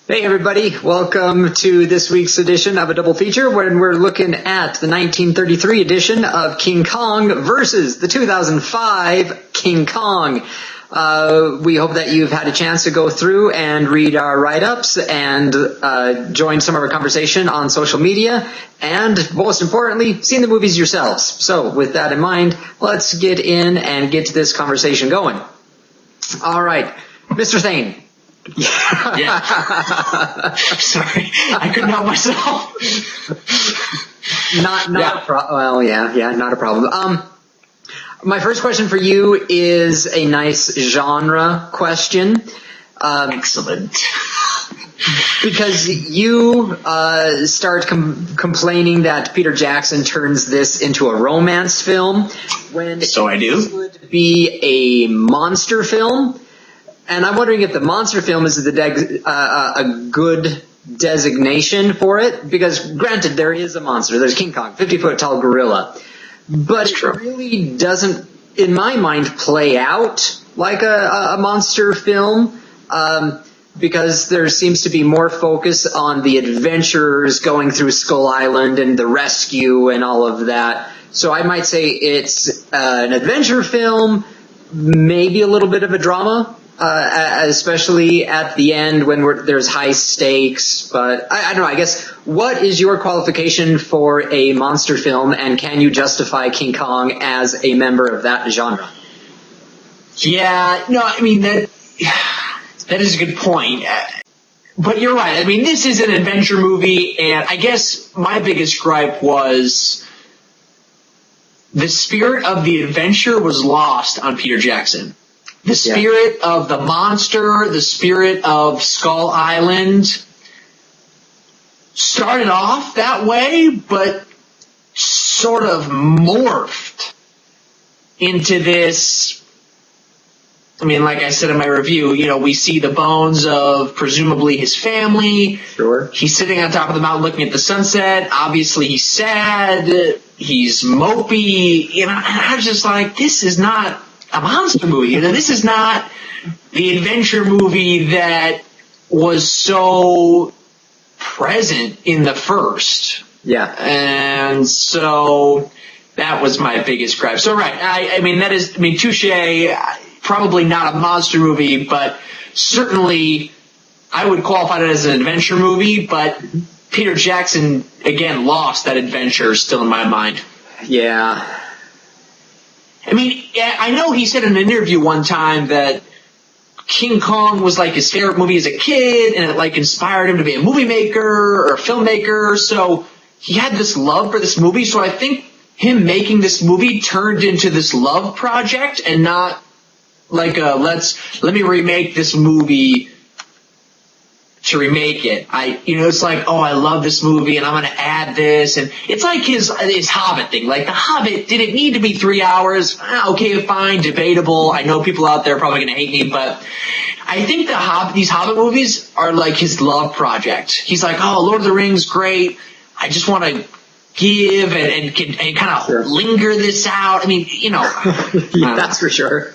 Hey everybody, welcome to this week's edition of a double feature when we're looking at the 1933 edition of King Kong versus the 2005 King Kong. We hope that you've had a chance to go through and read our write-ups and join some of our conversation on social media and, most importantly, seen the movies yourselves. So with that in mind, let's get in and get this conversation going. All right, Mr. Thane. Yeah. Sorry, I couldn't help myself. Not a problem. My first question for you is a nice genre question. Excellent. Because you start complaining that Peter Jackson turns this into a romance film when So I do. It would be a monster film. And I'm wondering if the monster film is a good designation for it, because granted, there is a monster. There's King Kong, 50-foot tall gorilla. But it really doesn't, in my mind, play out like a monster film, because there seems to be more focus on the adventurers going through Skull Island and the rescue and all of that. So I might say it's an adventure film, maybe a little bit of a drama. Especially at the end when there's high stakes, but I don't know, I guess, what is your qualification for a monster film, and can you justify King Kong as a member of that genre? Yeah, no, I mean, that is a good point. But you're right, I mean, this is an adventure movie, and I guess my biggest gripe was the spirit of the adventure was lost on Peter Jackson. The spirit of the monster, the spirit of Skull Island started off that way, but sort of morphed into this. I mean, like I said in my review, we see the bones of presumably his family. Sure. He's sitting on top of the mountain looking at the sunset. Obviously, he's sad. He's mopey. And I was just like, this is not a monster movie. This is not the adventure movie that was so present in the first. Yeah. And so that was my biggest gripe. So, right. I mean, touche, probably not a monster movie, but certainly I would qualify it as an adventure movie, but Peter Jackson, again, lost that adventure still in my mind. Yeah. I mean, I know he said in an interview one time that King Kong was like his favorite movie as a kid, and it like inspired him to be a movie maker or a filmmaker. So he had this love for this movie. So I think him making this movie turned into this love project and not like let me remake this movie to remake it. It's like, oh, I love this movie and I'm going to add this. And it's like his Hobbit thing. Like The Hobbit, did it need to be 3 hours? Okay, fine, debatable. I know people out there are probably going to hate me, but I think these Hobbit movies are like his love project. He's like, oh, Lord of the Rings, great. I just want to give and kind of linger this out. I mean, Yeah, that's for sure.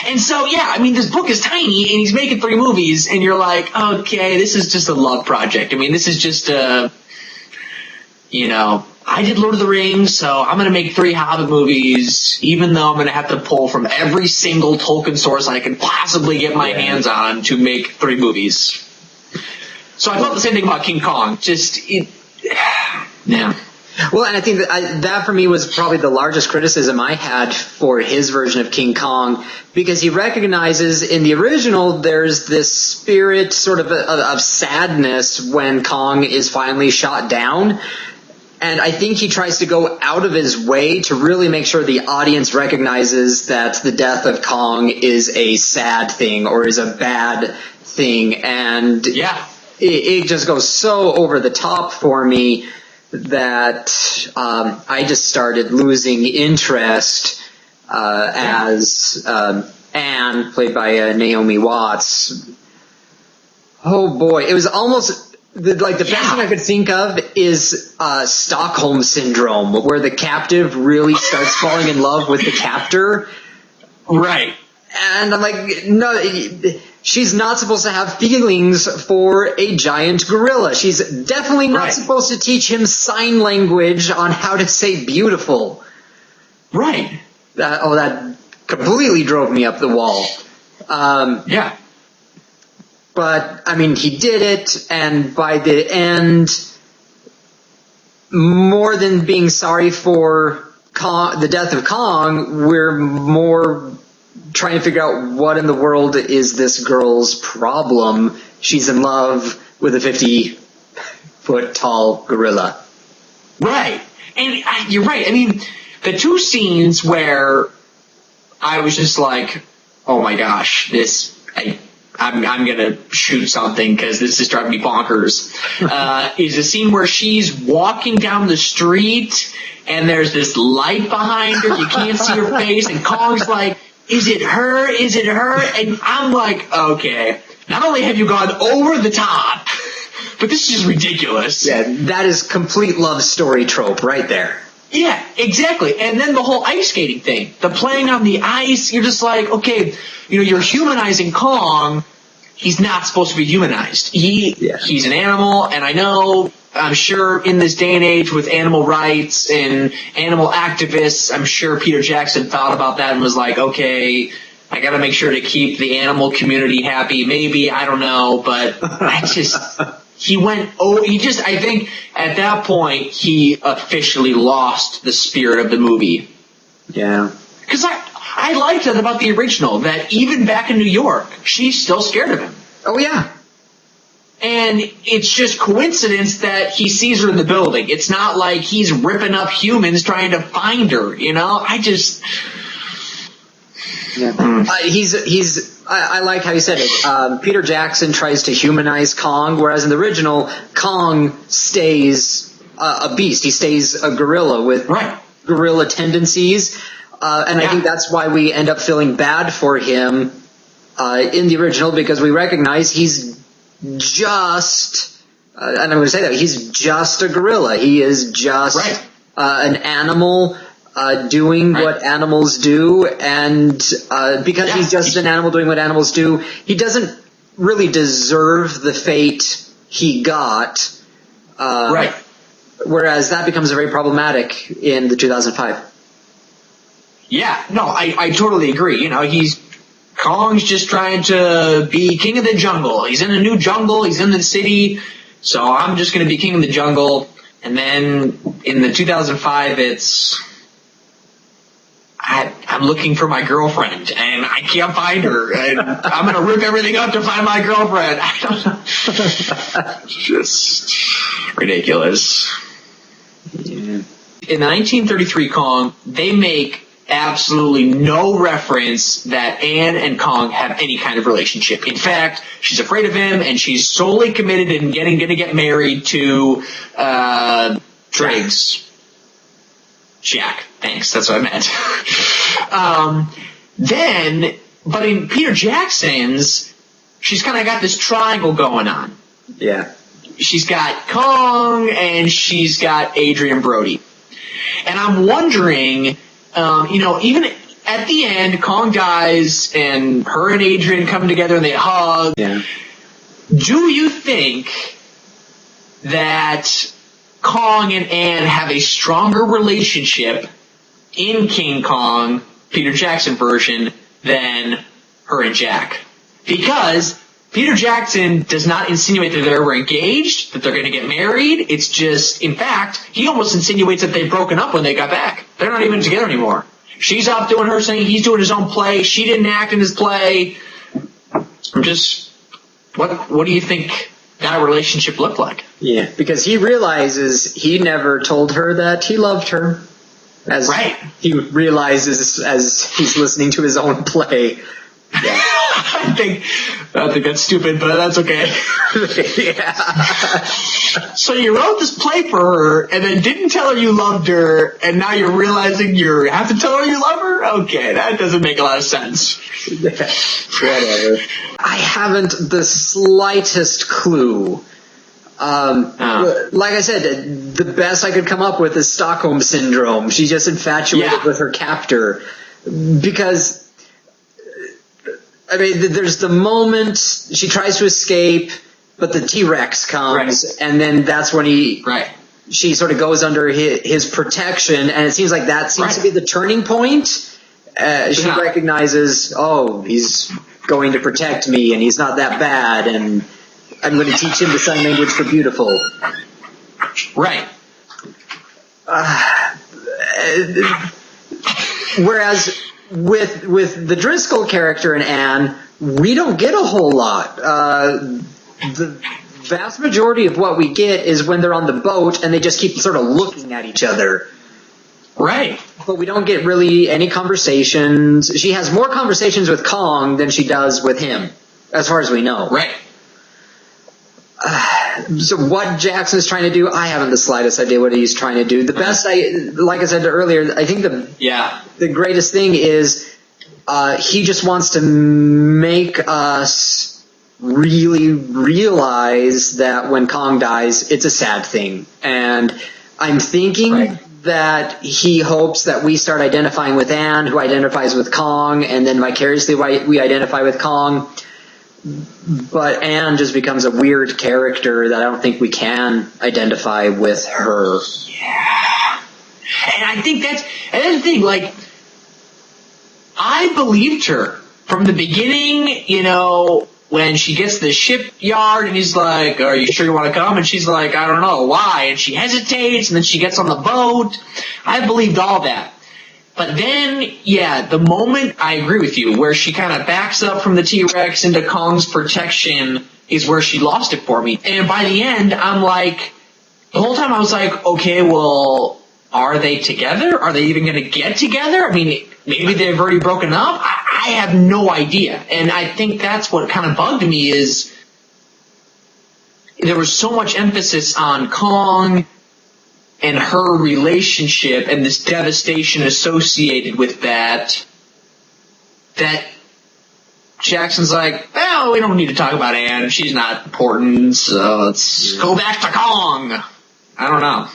And so, yeah, I mean, this book is tiny, and he's making 3 movies, and you're like, okay, this is just a love project. I mean, this is just I did Lord of the Rings, so I'm going to make 3 Hobbit movies, even though I'm going to have to pull from every single Tolkien source I can possibly get my hands on to make 3 movies. So I felt the same thing about King Kong. Yeah. Well, and I think that for me was probably the largest criticism I had for his version of King Kong, because he recognizes in the original there's this spirit sort of sadness when Kong is finally shot down. And I think he tries to go out of his way to really make sure the audience recognizes that the death of Kong is a sad thing or is a bad thing. And it just goes so over the top for me that I just started losing interest as Anne, played by Naomi Watts. Oh boy, it was almost the best thing I could think of is Stockholm Syndrome, where the captive really starts falling in love with the captor. Right. And I'm like, no, she's not supposed to have feelings for a giant gorilla. She's definitely not supposed to teach him sign language on how to say beautiful. Right. That completely drove me up the wall. Yeah. But, I mean, he did it, and by the end, more than being sorry for the death of Kong, we're more trying to figure out what in the world is this girl's problem. She's in love with a 50-foot tall gorilla. Right. And you're right. I mean, the two scenes where I was just like, oh my gosh, I'm gonna shoot something because this is driving me bonkers, is a scene where she's walking down the street and there's this light behind her. You can't see her face, and Kong's like, is it her? Is it her? And I'm like, okay, not only have you gone over the top, but this is just ridiculous. Yeah, that is complete love story trope right there. Yeah, exactly. And then the whole ice skating thing, the playing on the ice, you're just like, okay, you're humanizing Kong. He's not supposed to be humanized. He's an animal, and I'm sure in this day and age with animal rights and animal activists, I'm sure Peter Jackson thought about that and was like, okay, I gotta make sure to keep the animal community happy. Maybe, I don't know, but I think at that point, he officially lost the spirit of the movie. Yeah. Because I liked it about the original, that even back in New York, she's still scared of him. Oh, yeah. And it's just coincidence that he sees her in the building. It's not like he's ripping up humans trying to find her, Yeah. I like how you said it. Peter Jackson tries to humanize Kong, whereas in the original, Kong stays a beast. He stays a gorilla with gorilla tendencies. And I think that's why we end up feeling bad for him in the original, because we recognize he's just, and I'm going to say that, he's just a gorilla. He is just an animal doing what animals do, and because he's just an animal doing what animals do, he doesn't really deserve the fate he got. Whereas that becomes very problematic in the 2005. Yeah, no, I totally agree. Kong's just trying to be king of the jungle. He's in a new jungle. He's in the city. So I'm just going to be king of the jungle. And then in the 2005, I'm looking for my girlfriend, and I can't find her. And I'm going to rip everything up to find my girlfriend. I don't know. Just ridiculous. Yeah. In the 1933 Kong, they make absolutely no reference that Anne and Kong have any kind of relationship. In fact, she's afraid of him, and she's solely committed and going to get married to Driggs. Jack. Thanks. That's what I meant. But in Peter Jackson's, she's kind of got this triangle going on. Yeah. She's got Kong, and she's got Adrian Brody. And I'm wondering, even at the end, Kong dies, and her and Adrian come together and they hug. Yeah. Do you think that Kong and Anne have a stronger relationship in King Kong, Peter Jackson version, than her and Jack? Because Peter Jackson does not insinuate that they're ever engaged, that they're going to get married. It's just, in fact, he almost insinuates that they've broken up when they got back. They're not even together anymore. She's off doing her thing. He's doing his own play. She didn't act in his play. What do you think that relationship looked like? Yeah, because he realizes he never told her that he loved her. He realizes as he's listening to his own play. Yeah. I think that's stupid, but that's okay. Yeah. So you wrote this play for her and then didn't tell her you loved her, and now you're realizing you have to tell her you love her? Okay, that doesn't make a lot of sense. Whatever. I haven't the slightest clue. Like I said, the best I could come up with is Stockholm Syndrome. She's just infatuated with her captor. Because I mean, there's the moment she tries to escape, but the T-Rex comes, Right. and then that's when Right. she sort of goes under his protection, and it seems like that seems to be the turning point. She recognizes, oh, he's going to protect me, and he's not that bad, and I'm going to teach him the sign language for beautiful. Right. Whereas with the Driscoll character and Anne, we don't get a whole lot. The vast majority of what we get is when they're on the boat and they just keep sort of looking at each other. Right. But we don't get really any conversations. She has more conversations with Kong than she does with him, as far as we know. Right. So what Jackson is trying to do, I haven't the slightest idea what he's trying to do. The best, like I said earlier, I think the greatest thing is he just wants to make us really realize that when Kong dies, it's a sad thing. And I'm thinking that he hopes that we start identifying with Anne, who identifies with Kong, and then vicariously we identify with Kong. But Anne just becomes a weird character that I don't think we can identify with her. Yeah. And I think that's the thing, like, I believed her from the beginning, you know, when she gets to the shipyard and he's like, are you sure you want to come? And she's like, I don't know, why? And she hesitates, and then she gets on the boat. I believed all that. But then, yeah, the moment, I agree with you, where she kind of backs up from the T-Rex into Kong's protection is where she lost it for me. And by the end, I'm like, the whole time I was like, okay, well, are they together? Are they even going to get together? I mean, maybe they've already broken up? I have no idea. And I think that's what kind of bugged me is there was so much emphasis on Kong and her relationship and this devastation associated with that Jackson's like, well, we don't need to talk about Anne. She's not important, so let's go back to Kong. I don't know.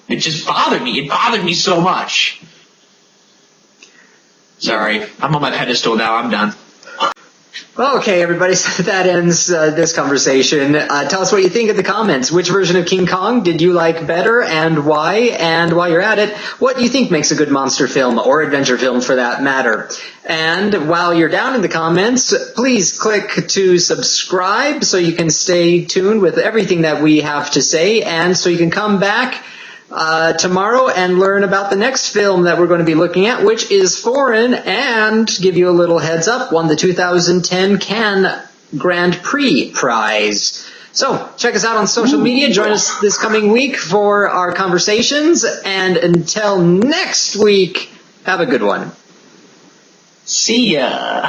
It just bothered me. It bothered me so much. Sorry. I'm on my pedestal now. I'm done. Okay, everybody, so that ends this conversation. Tell us what you think in the comments. Which version of King Kong did you like better, and why? And while you're at it, what do you think makes a good monster film, or adventure film for that matter? And while you're down in the comments, please click to subscribe so you can stay tuned with everything that we have to say, and so you can come back tomorrow and learn about the next film that we're going to be looking at, which is foreign, and give you a little heads up, won the 2010 Cannes Grand Prix prize. So check us out on social media. Join us this coming week for our conversations, and until next week, have a good one. See ya.